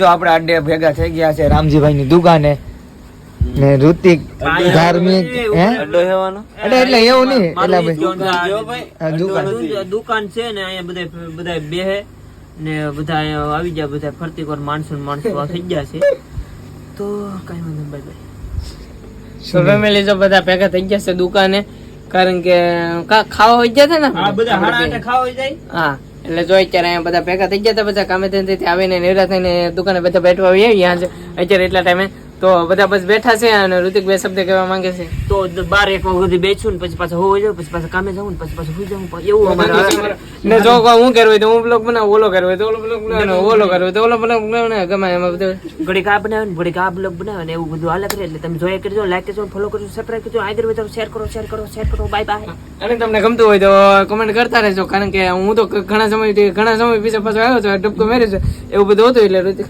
જો આપણે આડે ભેગા થઈ ગયા છે રામજીભાઈ ની દુકાને ને ઋતિક ધાર્મિક હે એટલે એવું નહીં એટલે દુકાન છે ને અહીંયા બધા બેહે ને બધા અહીંયા આવી જાય, બધા ફરતી વાર માણસો થઈ ગયા છે. તો કઈ વાંધો બાય બાય. તો ફેમિલી જો બધા ભેગા થઈ ગયા છે દુકાને, કારણ કે ખાવા હોય ગયા ને બધા ખાવા હોય જાય. હા એટલે જો અત્યારે અહીંયા બધા ભેગા થઈ ગયા હતા, બધા કામે ધંધેથી આવીને નિવૃત્ત થઈને દુકાને બધા બેઠવા આવ્યા છે અત્યારે એટલા ટાઈમે. તો બધા બસ બેઠા છે અને ઋતિક બે શબ્દ કહેવા માંગે છે. તો 12-1 સુધી બેસું ને પછી પાછા હોઈ જાવ, પછી પાછા કામે જાઉં, પછી પાછું સુઈ જાઉં, એવું અમારે. ને જો હું કરવું તો હું બ્લોગ બનાવું, ઓલો કરવું તો ઓલો બ્લોગ બનાવે, ઓલો કરવું તો ઓલો બ્લોગ બનાવે, ગમે એમાં બધું ઘડીક આ બનાવે ને ઘડીક આ બ્લોગ બનાવે ને એવું બધું હાલે કરે. એટલે તમે જોયા કરજો, લાઈક કરજો, ફોલો કરજો, સબસ્ક્રાઇબ કરજો, આગળ વધો, શેર કરો. Bye bye. અને તમને ગમતું હોય તો કમેન્ટ કરતા રહેજો, કારણ કે હું તો ઘણા સમય પીછે પાછો આવ્યો છું, ટપકો મેર્યો છે એવું બધું હતું. એટલે ઋતિક